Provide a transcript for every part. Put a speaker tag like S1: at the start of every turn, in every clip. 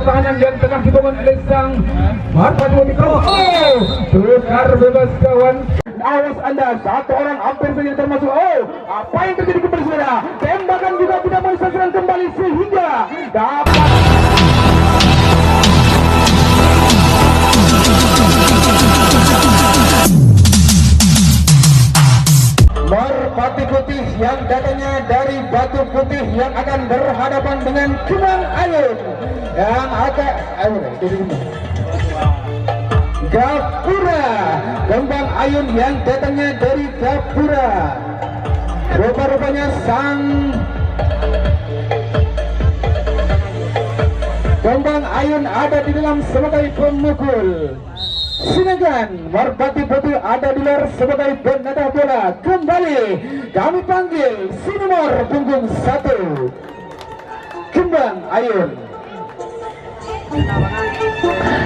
S1: Tahanan yang tengah dibangun oleh sang Marpati Mikro. Tukar bebas kawan. Awas Anda, satu orang hampir saja termasuk. Apa yang terjadi kembali saudara? Tembakan juga tidak mau sasaran kembali sehingga dapat. Merpati Putih yang datangnya dari Batu Putih yang akan berhadapan dengan Kembang Ayun yang akan Gapura. Kembang Ayun yang datangnya dari Gapura. Rupa-rupanya sang Kembang Ayun ada di dalam sebagai pemukul, sedangkan Merpati Putih ada di luar sebagai penata bola. Kembali kami panggil si nomor punggung 1 Kembang Ayun.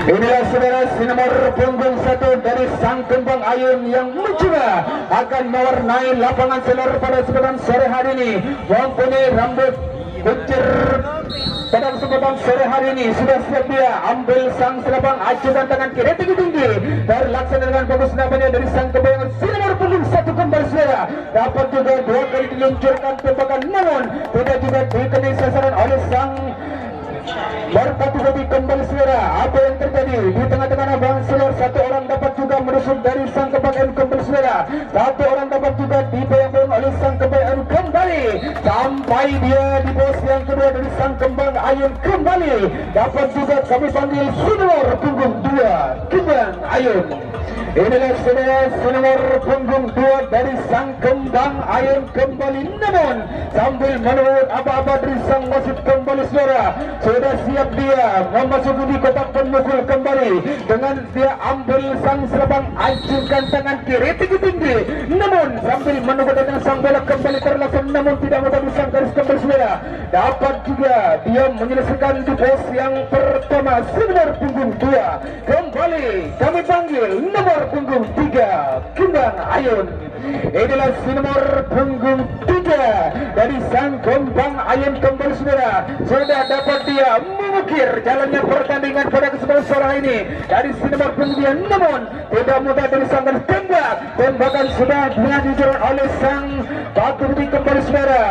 S1: Inilah saudara si nomor punggung 1 dari sang Kembang Ayun yang mencoba akan mewarnai lapangan selar pada kesempatan sore hari ini. Mempunyai rambut kuncir pada kesempatan sore hari ini sudah siap dia ambil sang selapang, ajukan tangan kiri tinggi-tinggi terlaksana dengan bagus namanya dari sang Kembang si nomor punggung 1 kembali saudara. Dapat juga 2 kali diluncurkan tembakan namun tidak juga dikenai sasaran oleh sang Merpati Putih kembali saudara. Apa yang terjadi di tengah-tengah abang selar? Satu orang dapat juga menusuk dari sang Kembang Ayun kembali saudara. Satu orang dapat juga dibayang-bayang oleh sang Kembang Ayun kembali sampai dia di pos yang kedua dari sang Kembang Ayun kembali. Dapat juga kami panggil nomor punggung 2 Kembang Ayun. Inilah saudara nomor punggung 2 dari sang Kembang Ayun kembali namun sambil menurut apa-apa dari sang wasit kembali saudara. Sudah siap dia memasuki di kotak pemukul kembali dengan dia ambil sang selapang, ajukan tangan kiri tinggi-tinggi namun sambil menunggu dengan sang bola kembali terlaksana namun tidak mudah sang garis kembali saudara. Dapat juga dia menyelesaikan di pos yang pertama nomor punggung 2 kembali kami panggil nomor punggung 3 Kembang Ayun. Inilah nomor punggung 3 dari sang Kembang Ayun kembali saudara. Sudah dapat dia mengukir jalannya pertandingan pada kesempatan sore ini dari nomor punggung 2 namun tidak mudah dari sang tembak. Tembakan sudah dilanjutkan oleh sang Batu Putih kembali saudara.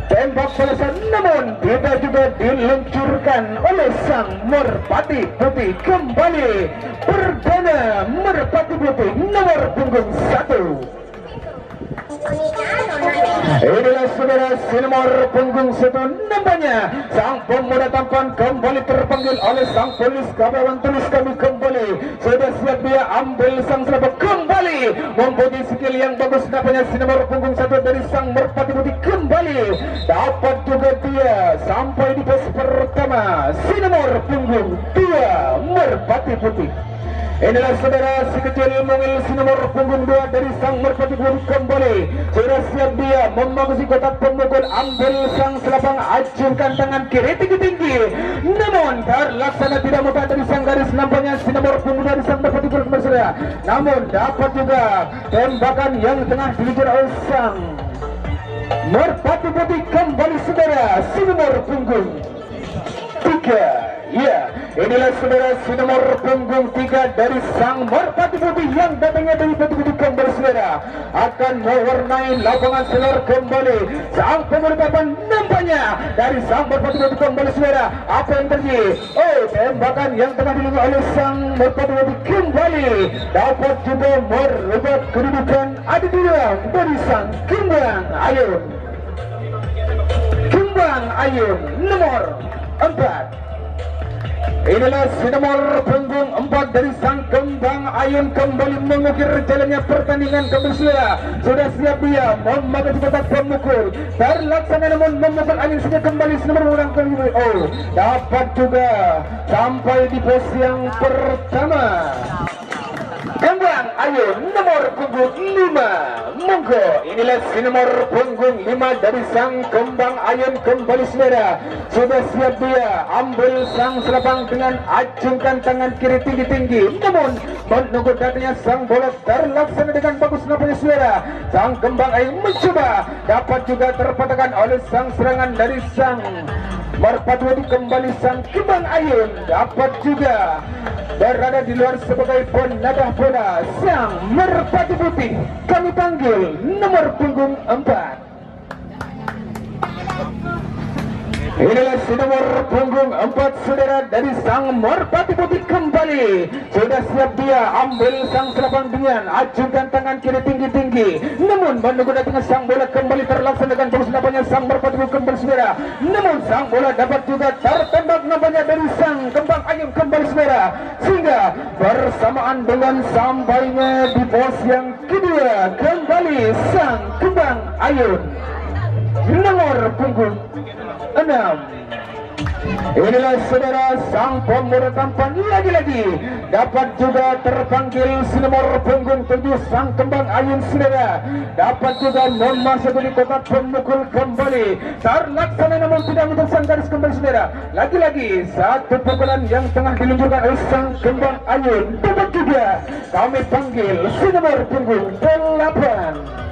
S1: Tembak balasan namun tidak juga diluncurkan oleh sang Merpati Putih kembali. Perdana Merpati Putih nomor punggung 1. Inilah saudara si nomor punggung 1 nampaknya sang pemuda tampan kembali terpanggil oleh sang polis kawan tulis kami kembali. Sudah siap dia ambil sang selapang kembali mempunyai skill yang bagus nampaknya si nomor punggung 1 dari sang Merpati Putih kembali. Dapat juga dia sampai di pos pertama si nomor punggung 2 Merpati Putih. Inilah saudara si kecil mungil si nomor punggung 2 dari sang Merpati Putih kembali. Sudah siap dia memasuki kotak pemukul, ambil sang selapang, ajukan tangan kiri tinggi-tinggi namun terlaksana tidak mudah dari sang garis nampaknya si nomor punggung dari sang Merpati Putih kembali saudara. Namun dapat juga tembakan yang tengah diluncurkan oleh sang Merpati Putih kembali saudara si nomor punggung 3. Ya, inilah saudara si nomor punggung 3 dari sang Merpati Putih yang datangnya dari Batu Putih kembali saudara akan mewarnai lapangan selar kembali. Sang pemerintah nampaknya dari sang Merpati Putih kembali saudara. Apa yang terjadi? Tembakan yang tengah dilakukan oleh sang Merpati Putih kembali dapat juga merubah kedudukan ada di dalam dari sang Kembang Ayun. Kembang Ayun nomor 4. Inilah si nomor punggung 4 dari sang Kembang Ayun kembali mengukir jalannya pertandingan kembali saudara. Sudah siap dia memasuki kotak pemukul terlaksana namun memukul angin sudah kembali si nomor orang kembali. Dapat juga sampai di pos yang pertama Kembang Ayun nomor punggung 5. Monggo inilah si nomor punggung 5 dari sang Kembang Ayun kembali saudara. Sudah siap dia ambil sang selapang dengan acungkan tangan kiri tinggi-tinggi namun menunggu datangnya sang bola terlaksana dengan bagus nampaknya saudara. Sang kembang ayu mencoba dapat juga terpatahkan oleh sang serangan dari sang Merpati kembali. Sang kembang ayun dapat juga berada di luar sebagai penadah bola. Sang Merpati Putih kami panggil nomor punggung 4. Inilah si nomor punggung 4 saudara dari sang Merpati Putih kembali. Sudah siap dia ambil sang selapang dengan ajukan tangan kiri tinggi-tinggi. Namun menunggu datangnya sang bola kembali terlaksana dengan bagus nampaknya sang Merpati Putih kembali saudara. Namun sang bola dapat juga tertembak nampaknya dari sang kembang ayun kembali saudara. Sehingga bersamaan dengan sampainya di pos yang kedua kembali sang kembang ayun nomor punggung 6. Inilah saudara sang pemuda tampan lagi-lagi dapat juga terpanggil si nomor punggung 7 sang kembang ayun saudara. Dapat juga memasuki di kotak pemukul kembali terlaksana namun tidak menyentuh sang garis kembali saudara. Lagi-lagi satu pukulan yang tengah diluncurkan oleh sang kembang ayun dapat juga kami panggil si nomor punggung 8.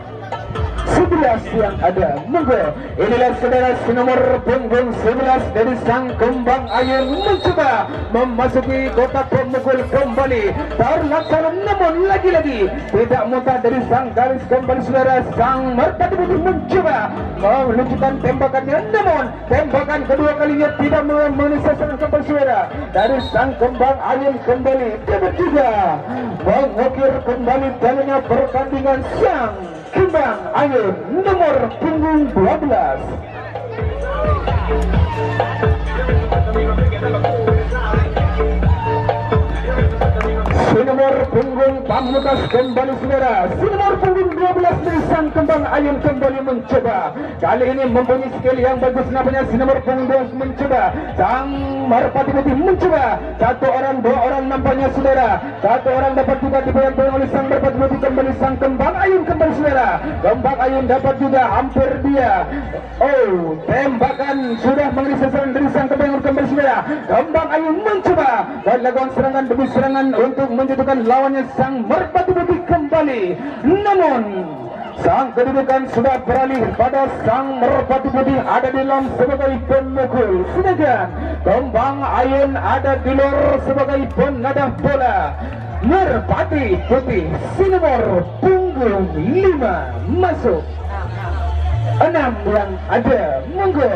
S1: 11 yang ada monggo. Inilah saudara si nomor punggung 11 dari sang kembang ayun mencoba memasuki kotak pemukul kembali terlaksana namun lagi-lagi tidak mudah dari sang garis kembali saudara. Sang Merpati Putih mencoba meluncurkan tembakannya namun tembakan kedua kalinya tidak memenuhi sasaran kembali saudara dari sang kembang ayun kembali. Dapat juga mengukir kembali jalannya pertandingan sang kembang ayun nomor punggung 12. Si nomor punggung Pamungkas kembali saudara. Si nomor punggung 12 dari sang kembang ayun kembali mencoba. Kali ini mempunyai skill yang bagus nampaknya si nomor punggung 12 mencoba. Sang Merpati Putih mencoba. Satu orang, dua orang nampaknya saudara. Satu orang dapat juga dibayang-bayang oleh sang Merpati Putih kembali. Sang kembang ayun kembali saudara. Kembang ayun dapat juga hampir dia. Oh, tembakan sudah mengenai sasaran dari sang kembang ayun kembali saudara. Kembang ayun mencoba melakukan serangan demi serangan untuk menjatuhkan lawannya sang Merpati Putih kembali. Namun sang kedudukan sudah beralih pada sang Merpati Putih ada di dalam sebagai pemukul, sedangkan kembang ayun ada di luar sebagai penadah bola. Merpati Putih si nomor punggung 5 masuk. 6 yang ada monggo.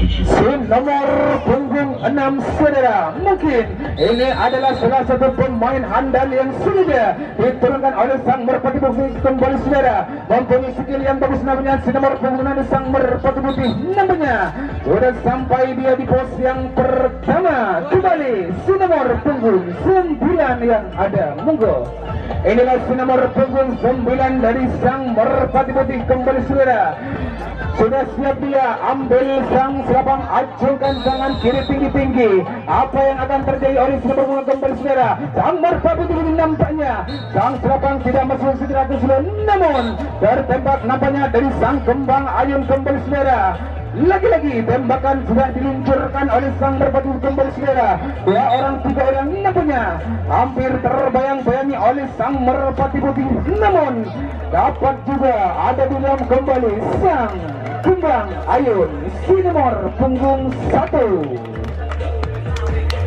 S1: Si nomor punggung 6 saudara, mungkin ini adalah salah satu pemain handal yang sudah diturunkan oleh sang Merpati Putih kembali saudara. Mempunyai skill yang bagus namanya si nomor punggung 6 sang Merpati Putih namanya sudah sampai dia di pos yang pertama. Kembali si nomor punggung 9 yang ada monggo. Inilah si nomor punggung 9 dari sang Merpati Putih kembali saudara. Sudah siap dia ambil sang selapang, ajukan tangan kiri tinggi-tinggi. Apa yang akan terjadi oleh si nomor punggung kembali saudara? Sang Merpati Putih ini nampaknya sang selapang tidak masuk segera ke saudara, namun tertembak nampaknya dari sang kembang ayun kembali saudara. Lagi-lagi tembakan sudah diluncurkan oleh sang Merpati Putih kembali saudara. 2 orang, 3 orang nampaknya hampir terbayang-bayangi oleh sang Merpati Putih, namun dapat juga ada di dalam kembali sang kembang ayun si nomor punggung 1.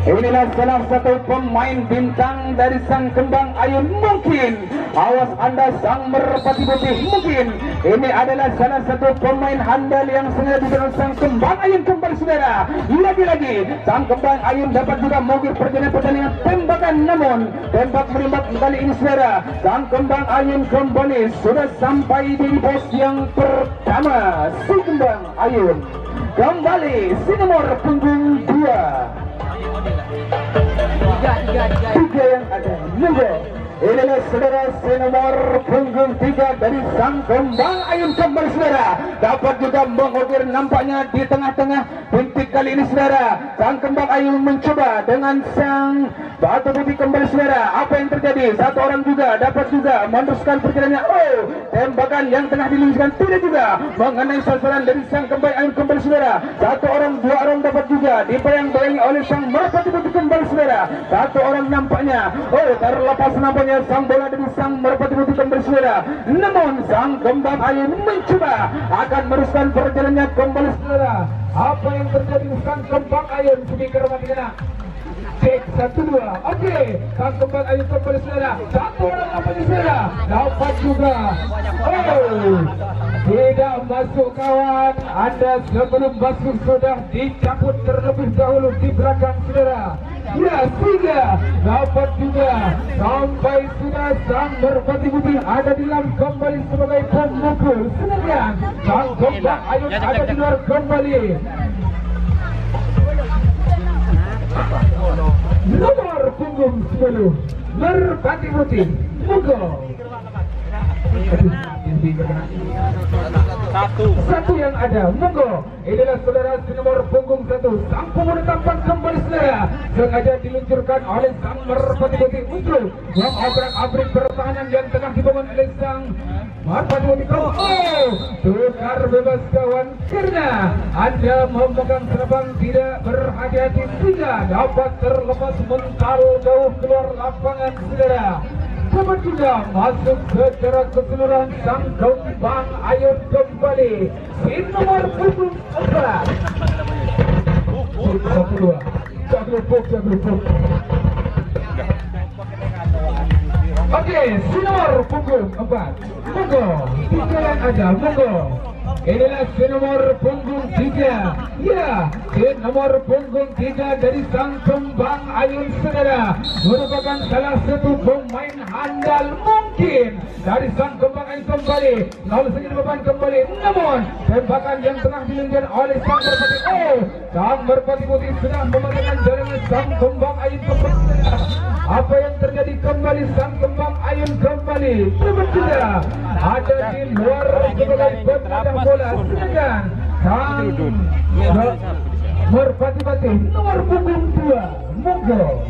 S1: Inilah salah satu pemain bintang dari sang kembang ayun. Mungkin awas anda sang Merpati Putih, mungkin ini adalah salah satu pemain handal yang sengaja dibentuk sang kembang ayun kembali saudara. Lagi-lagi sang kembang ayun dapat juga mengukir perjalanan tembakan, namun tembak menembak kali ini saudara. Sang kembang ayun kembali sudah sampai di pos yang pertama. Si kembang ayun kembali si nomor punggung 2. Tiga yang ada monggo. Inilah saudara si nomor punggung 3 dari sang kembang ayun kembali saudara. Dapat juga mengukir nampaknya di tengah-tengah bintik kali ini saudara, sang kembang ayu mencoba dengan sang batu putih kembali saudara. Apa yang terjadi? Satu orang juga dapat juga meneruskan perjalanannya. Oh, tembakan yang tengah diluncurkan tidak juga mengenai sasaran dari sang kembang ayu kembali saudara. Satu orang, dua orang dapat juga dibayang-bayangi oleh sang merpati putih kembali saudara. Satu orang nampaknya, oh terlepas nampaknya sang bola dari sang merpati putih kembali saudara. Namun sang kembang ayu mencoba akan meneruskan perjalanannya kembali saudara. Apa yang terjadi? Sang kembang ayu speaker mati kena. Cek 1-2. Oke, sang kembang ayu kembali saudara. Satu orang apa di saudara? Dapat juga. Oh, tidak masuk kawan. Anda sebelum masuk sudah dicabut terlebih dahulu di belakang saudara. Ya, sudah dapat juga sampai sudah sang merpati putih ada di dalam kembali sebagai pemukul. Sedangkan sang kembang ayu ada di luar kembali. Nomor punggung 10 merpati putih monggo. Satu yang ada monggo. Inilah saudara nomor punggung 1 sang pemuda tampan kembali saudara. Sengaja diluncurkan oleh sang merpati putih untuk mengobrak-abrik pertahanan yang tengah dibangun oleh sang merpati putih. Oh, tukar bebas kawan karena Anda memegang serabang tidak berhati-hati tidak dapat terlepas mental jauh keluar lapangan saudara. Dapat juga masuk secara keseluruhan sang kembang ayu kembali. Sin nomor punggung 4. Oke, sin nomor punggung 4. Monggo, 3 yang ada, monggo. Inilah sin nomor punggung 3. Ya, sin nomor punggung 3 dari sang kembang ayun saudara merupakan salah satu pemain handal mungkin dari sang kembang ayun kembali. Lalu saja beban kembali. Namun tembakan yang tengah diluncurkan oleh sang merpati. Oh, sang merpati putih sudah mematahkan jaringan sang kembang ayun kembali. Apa yang terjadi kembali? Sang kembang ayun kembali. Berbeda ada di luar sebagai pemadam bola. Sedangkan sang merpati putih nomor punggung 2 monggo.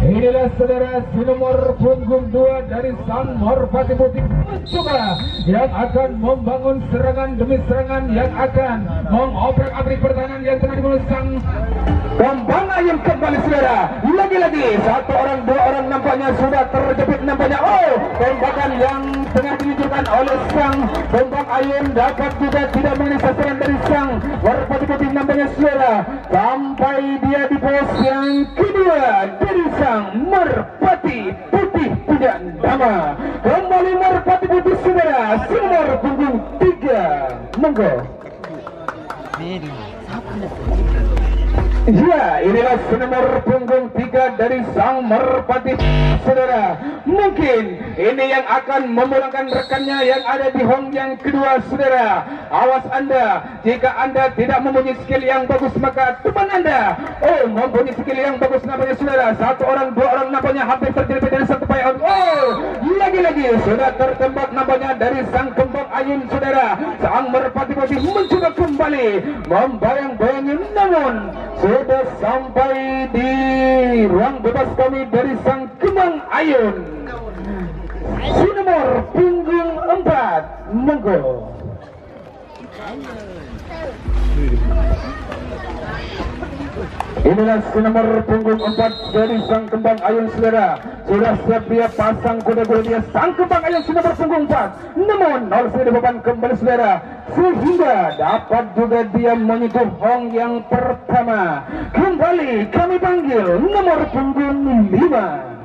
S1: Inilah saudara nomor punggung 2 dari sang merpati putih mencoba yang akan membangun serangan demi serangan yang akan mengobrak-abrik pertahanan yang tengah dimulai sang kembang ayun kembali saudara. Lagi-lagi satu orang, dua orang nampaknya sudah terjepit nampaknya. Oh, tembakan yang tengah diluncurkan oleh sang kembang ayun dapat juga tidak mengenai sasaran dari sang merpati putih nampaknya saudara. Sampai dia di pos yang kedua dari sang merpati putih tidak nama. Kembali merpati putih saudara, nomor punggung 3 monggo. Ya, inilah nomor punggung 3 dari sang merpati saudara. Mungkin ini yang akan memulangkan rekannya yang ada di hong yang kedua saudara. Awas Anda, jika Anda tidak mempunyai skill yang bagus maka teman Anda mempunyai skill yang bagus nampaknya saudara. Satu orang, dua orang nampaknya hampir terjepit dari satu payon. Oh, lagi-lagi sudah tertembak nampaknya dari sang kembang ayun saudara. Sang merpati putih mencoba kembali membayang-bayangi, namun sudah sampai di ruang bebas kami dari sang kembang ayun. Si nomor punggung 4 monggo. Inilah nomor punggung 4 dari sang kembang ayun saudara. Sudah siap dia pasang kuda-kuda dia sang kembang ayun nomor punggung 4. Namun harus beban kembali saudara sehingga dapat juga dia menyentuh hong yang pertama. Kembali kami panggil nomor punggung 5.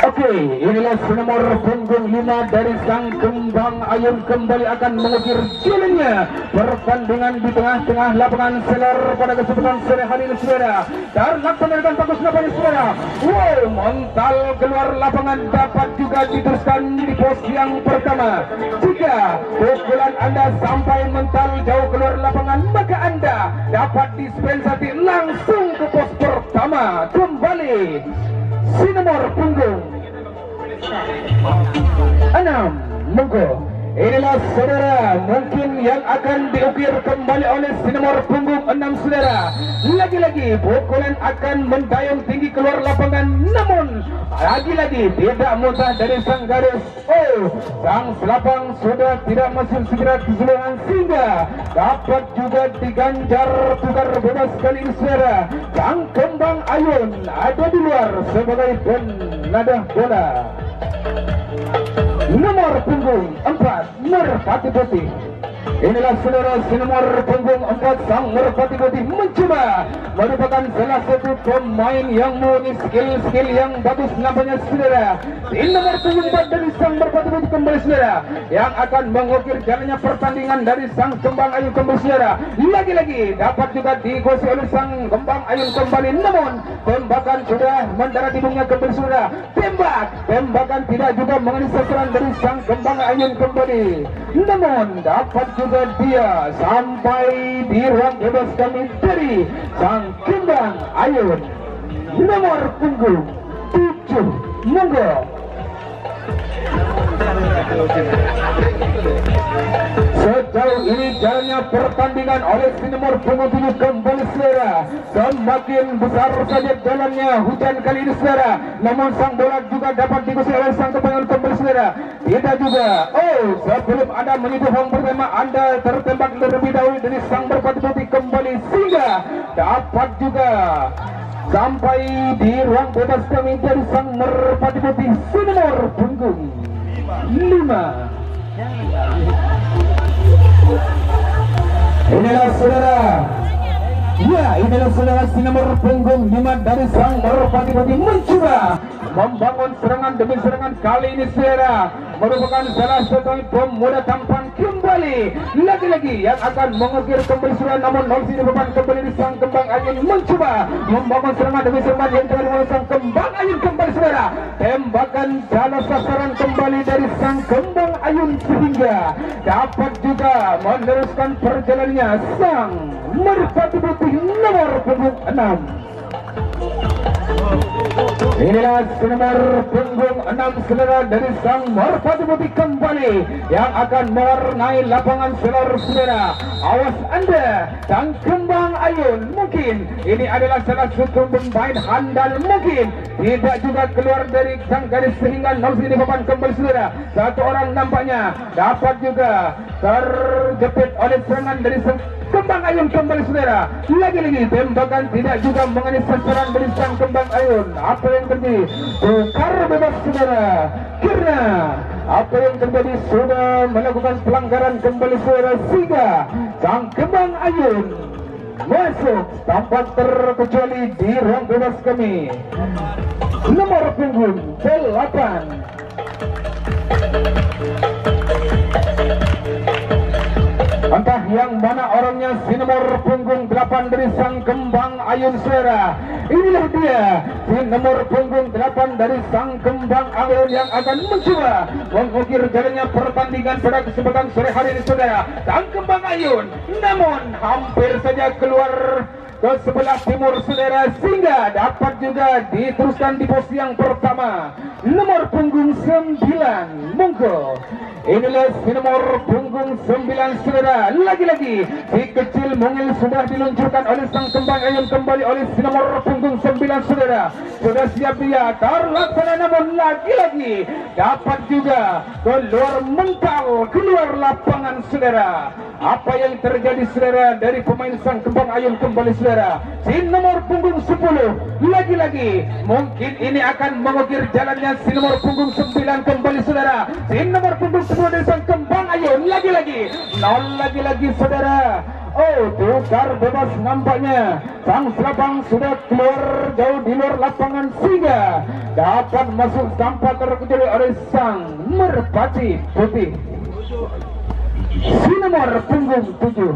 S1: Oke, inilah nomor punggung 5 dari sang kembang ayun kembali akan mengukir jalannya pertandingan di tengah-tengah lapangan selar pada kesempatan sore hari ini saudara. Dan laksanakan bagus nampaknya saudara. Wow, mental keluar lapangan dapat juga diteruskan di pos yang pertama. Jika pukulan Anda sampai mental jauh keluar lapangan maka Anda dapat dispensasi langsung ke pos pertama. Kembali si nomor punggung 6 monggo. Inilah saudara mungkin yang akan diukir kembali oleh si nomor punggung 6 saudara. Lagi-lagi pukulan akan mendayung tinggi keluar lapangan, namun lagi-lagi tidak mudah dari sang garis. Sang selapang sudah tidak masuk segera keseluruhan sehingga dapat juga diganjar tukar bebas kali ini saudara. Sang kembang ayun ada di luar sebagai penadah bola. Nomor punggung 4 Merpati Putih. Inilah saudara si nomor punggung 4 sang Merpati Putih mencoba merupakan salah satu pemain yang memiliki skill yang bagus nampaknya saudara. Si nomor punggung 4 dari sang Merpati Putih kembali saudara yang akan mengukir jalannya pertandingan dari sang kembang ayun kembali saudara. Lagi-lagi dapat juga dikuasai oleh sang kembang ayun kembali, namun tembakan sudah mendarat di bunganya kembali saudara. Tembakan tidak juga mengenai sasaran dari sang kembang ayun kembali, namun dapat juga dia sampai di ruang bebas kami dari sang kembang ayun nomor punggung 7. Monggo. Sejauh ini jalannya pertandingan oleh si nomor punggung 7 kembali saudara. Semakin besar saja jalannya hujan kali ini saudara, namun sang bola juga dapat dikuasai oleh sang kembang kembali saudara. Tidak juga. Sebelum Anda menyentuh hong pertama, Anda tertembak terlebih dahulu dari sang Merpati Putih kembali sehingga dapat juga sampai di ruang bebas kami dari sang Merpati Putih si nomor punggung 5. Inilah saudara. Ya, inilah saudara si nomor punggung 5 dari sang Merpati Putih mencoba membangun serangan demi serangan kali ini saudara. Merupakan salah satu pemuda tampan kembali. Lagi-lagi yang akan mengukir kembali saudara, namun 0 sini beban kembali di sang kembang ayun mencoba membangun serangan demi serangan yang tengah dimulai sang kembang ayun kembali saudara. Tembakan salah sasaran kembali dari sang kembang ayun sehingga dapat juga meneruskan perjalanannya sang Merpati Putih nomor punggung 6. Inilah nomor punggung 6 saudara dari sang Merpati Putih kembali yang akan mewarnai lapangan saudara. Awas Anda, sang kembang ayun mungkin ini adalah salah satu pemain handal, mungkin tidak juga keluar dari sang garis sehingga 0 sini beban kembali saudara. Satu orang nampaknya dapat juga terjepit oleh serangan dari sang kembang ayun kembali saudara. Lagi-lagi tembakan tidak juga mengenai sasaran dari sang kembang ayun. Apa yang terjadi? Tukar bebas saudara. Karena apa yang terjadi sudah melakukan pelanggaran kembali saudara sehingga sang kembang ayun masuk tanpa terkecuali di ruang bebas kami. Nomor punggung 8. Entah yang mana orangnya si nomor punggung 8 dari sang kembang ayun saudara. Inilah dia si nomor punggung 8 dari sang kembang ayun yang akan mencoba mengukir jalannya pertandingan pada kesempatan sore hari ini saudara. Sang kembang ayun namun hampir saja keluar ke sebelah timur saudara sehingga dapat juga diteruskan di pos yang pertama. Nomor punggung 9. Monggo. Inilah si nomor punggung 9 saudara. Lagi-lagi si kecil mungil sudah diluncurkan oleh sang kembang ayun kembali oleh si nomor punggung 9 saudara. Sudah siap dia terlaksana, namun lagi-lagi dapat juga keluar mental keluar lapangan saudara. Apa yang terjadi saudara dari pemain sang kembang ayun kembali saudara. Si nomor punggung 10 lagi-lagi mungkin ini akan mengukir jalannya si nomor punggung 9 kembali saudara. Si nomor punggung 10 dari sang kembang ayun lagi-lagi 0 lagi-lagi saudara. Tukar bebas nampaknya sang selapang sudah keluar jauh di luar lapangan sehingga dapat masuk tanpa terkecuali oleh sang Merpati Putih si nomor punggung 7.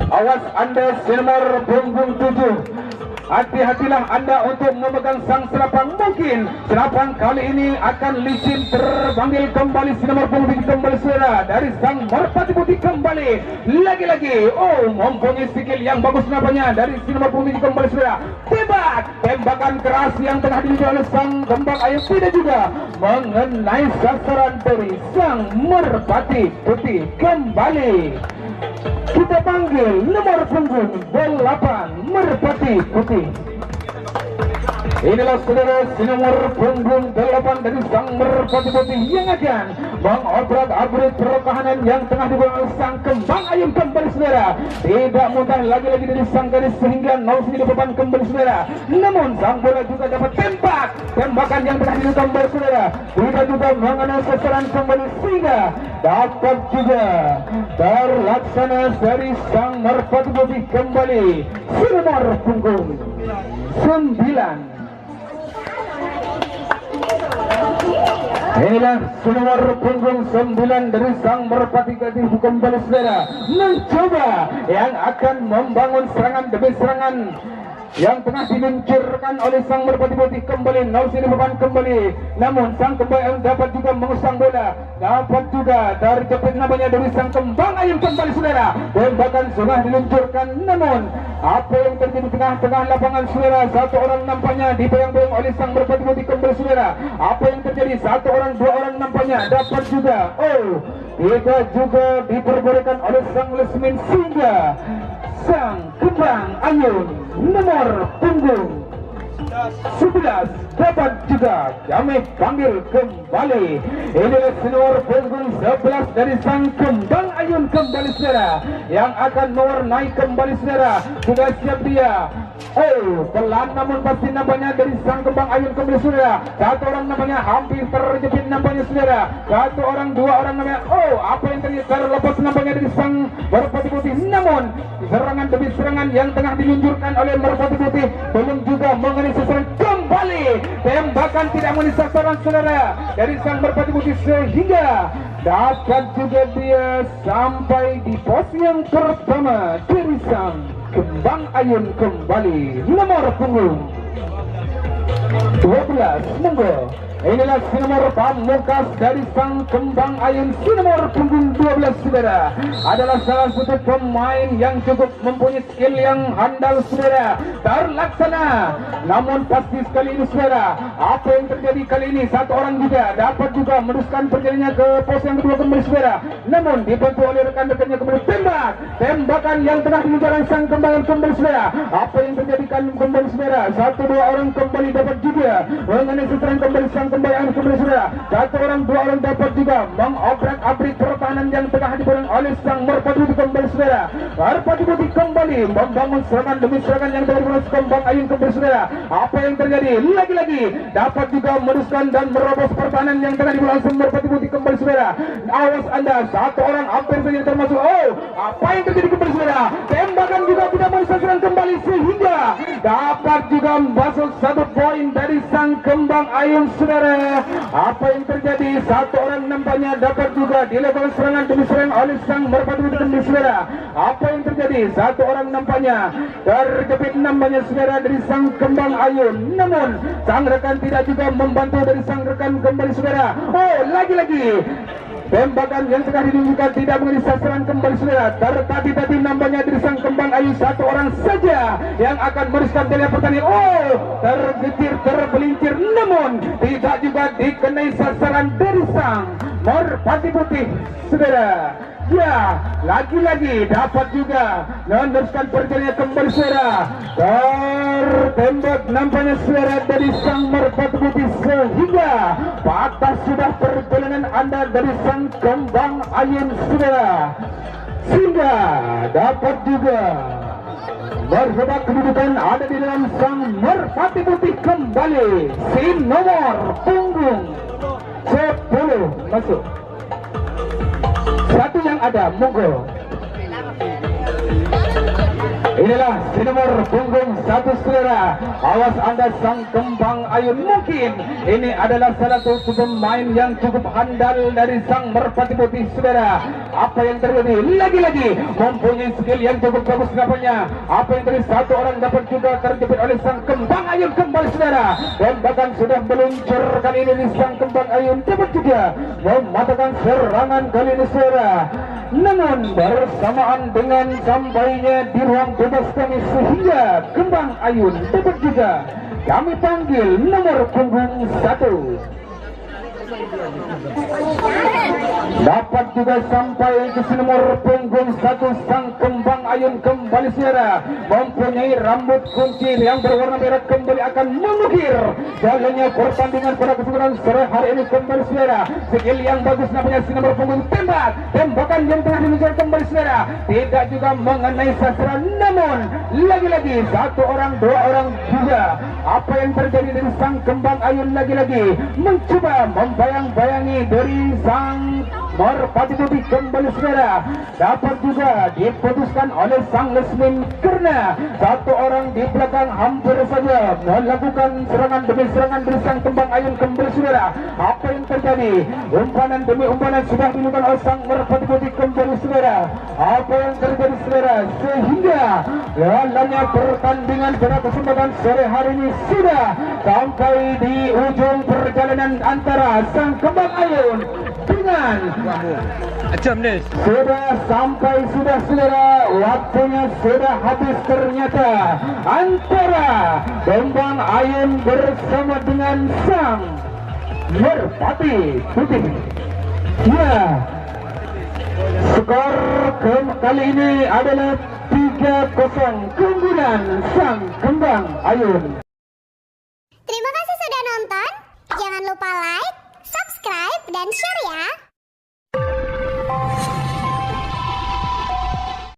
S1: Awas Anda si nomor punggung 7. hati-hatilah Anda untuk memegang sang serapang. Mungkin serapang kali ini akan licin. Terpanggil kembali si nomor punggung kembali saudara dari sang Merpati Putih kembali lagi-lagi. Oh, mempunyai skill yang bagus nampaknya dari si nomor punggung kembali saudara. Tembak, tembakan keras yang tengah dilakukan oleh sang Kembang Ayu tidak juga mengenai sasaran dari sang Merpati Putih kembali. Kita panggil nomor punggung 8 Merpati Putih. Inilah saudara si nomor punggung 8 dari sang Merpati Putih yang akan mengobrak-abrik pertahanan yang tengah dibuat oleh sang Kembang Ayun kembali saudara. Tidak mudah lagi-lagi dari sang gadis sehingga 0 sini beban kembali saudara. Namun sang bola juga dapat tembak. Tembakan yang tengah dilakukan kembali saudara. Tidak juga mengenai sasaran kembali sehingga dapat juga terlaksana dari sang Merpati Putih kembali. Si nomor punggung 9. Inilah nomor punggung 9 dari sang Merpati Putih kembali saudara mencoba yang akan membangun serangan demi serangan yang tengah diluncurkan oleh sang Merpati Putih kembali 0 sini beban kembali. Namun sang Kembang Ayun dapat juga mengusang bola, dapat juga dari jepit namanya dari sang Kembang Ayun kembali saudara. Tembakan sudah diluncurkan, namun apa yang terjadi di tengah-tengah lapangan saudara, satu orang nampaknya dibayang-bayang oleh sang Merpati Putih kembali saudara. Apa yang terjadi, satu orang dua orang nampaknya dapat juga tidak juga diperbolehkan oleh sang Lesmin sehingga sang Kembang Ayun nomor punggung 11 dapat juga kami panggil kembali. Inilah nomor punggung 11 dari sang Kembang Ayun kembali saudara yang akan mewarnai kembali saudara. Sudah siap dia. Pelan namun pasti nampaknya dari sang Kembang Ayun kembali saudara. Satu orang nampaknya hampir terjepit nampaknya saudara. Satu orang dua orang nampaknya. Apa yang terjadi, terlepas nampaknya dari sang Merpati Putih. Namun serangan demi serangan yang tengah diluncurkan oleh Merpati Putih belum juga mengenai sasaran kembali. Tembakan tidak mengenai sasaran saudara dari sang Merpati Putih sehingga dapat juga dia sampai di pos yang pertama dari sang Kembang Ayun kembali nomor punggung 12. Monggo. Inilah si nomor pamungkas dari sang Kembang Ayun. Si nomor punggung 12 saudara adalah salah satu pemain yang cukup mempunyai skill yang handal saudara. Terlaksana. Namun pasti sekali ini saudara, apa yang terjadi kali ini, satu orang juga dapat juga meneruskan perjalanannya ke pos yang kedua kembali saudara. Namun dibantu oleh rekan-rekannya kembali tembak. Tembakan yang tengah diluncurkan sang Kembang Ayun kembali saudara. Apa yang terjadi kembali saudara, satu dua orang kembali dapat juga mengenai sasaran kembali sang Kembang Ayun kembali saudara. Satu orang dua orang dapat juga mengobrak-abrik pertahanan yang tengah dibangun oleh sang Merpati Putih kembali saudara. Merpati Putih kembali membangun serangan demi serangan yang dibangun oleh Kembang Ayun kembali saudara. Apa yang terjadi, lagi-lagi dapat juga meneruskan dan merobos pertahanan yang tengah dibangun oleh Merpati Putih kembali saudara. Awas Anda, satu orang hampir saja termasuk. Apa yang terjadi kembali saudara, tembakan juga tidak menuju sasaran kembali sehingga dapat juga masuk satu poin dari sang Kembang Ayun saudara. Apa yang terjadi, satu orang nampaknya dapat juga dilakukan serangan demi serangan oleh sang Merpati Putih kembali saudara. Apa yang terjadi, satu orang nampaknya terjepit nampaknya saudara dari sang Kembang Ayun. Namun sang rekan tidak juga membantu dari sang rekan kembali saudara. Lagi-lagi tembakan yang tengah ditunjukkan tidak mengenai sasaran kembali saudara. Tertati-tati nampaknya dari sang Kembang Ayun satu orang saja yang akan meneruskan jalan pertandingan. Tergetir, tergelincir, namun tidak juga dikenai sasaran dari sang Merpati Putih saudara. Ya, lagi-lagi dapat juga meneruskan perjalanan kembali saudara. Tertembak nampaknya saudara dari sang Merpati Putih sehingga patah sudah perjalanan Anda dari sang Kembang Ayun saudara. Sehingga dapat juga berhebat kedudukan ada di dalam sang Merpati Putih kembali. Si nomor punggung 10 masuk. Satu yang ada, monggo. Inilah si nomor punggung 1 saudara. Awas Anda sang Kembang Ayun. Mungkin ini adalah salah satu pemain yang cukup handal dari sang Merpati Putih saudara. apa yang terjadi? Lagi-lagi mempunyai skill yang cukup bagus nampaknya. Apa yang terjadi? Satu orang dapat juga terjepit oleh sang kembang ayun kembali saudara. Dan bahkan sudah meluncur kali ini sang kembang ayun dapat juga mematahkan serangan kali ini saudara. Namun bersamaan dengan sampainya di ruang bebas kami sehingga kembang ayun dapat juga kami panggil nomor punggung 1. Dapat juga sampai ke nomor punggung 1 sang kembang ayun kembali saudara, mempunyai rambut kunci yang berwarna merah kembali akan mengukir jalannya pertandingan pada kesempatan sore hari ini kembali saudara. Skill yang bagus namanya si nomor punggung tembakan yang tengah diluncurkan kembali saudara tidak juga mengenai sasaran, namun lagi-lagi satu orang dua orang juga apa yang terjadi dari sang kembang ayun lagi-lagi mencoba membayang-bayangi dari sang merpati putih kembali saudara. Dapat juga diputuskan oleh sang Lesmin karena satu orang di belakang hampir saja melakukan serangan demi serangan dari sang kembang ayun kembali saudara. Apa yang terjadi? Umpanan demi umpanan sudah dilakukan oleh sang merpati putih kembali saudara. Apa yang terjadi saudara? Sehingga jalannya pertandingan pada kesempatan sore hari ini sudah sampai di ujung perjalanan antara sang kembang ayun dengan sudah sampai sudah saudara, waktunya sudah habis ternyata antara kembang ayun bersama dengan sang merpati putih. Ya, skor kali ini adalah 3-0 keunggulan sang kembang ayun.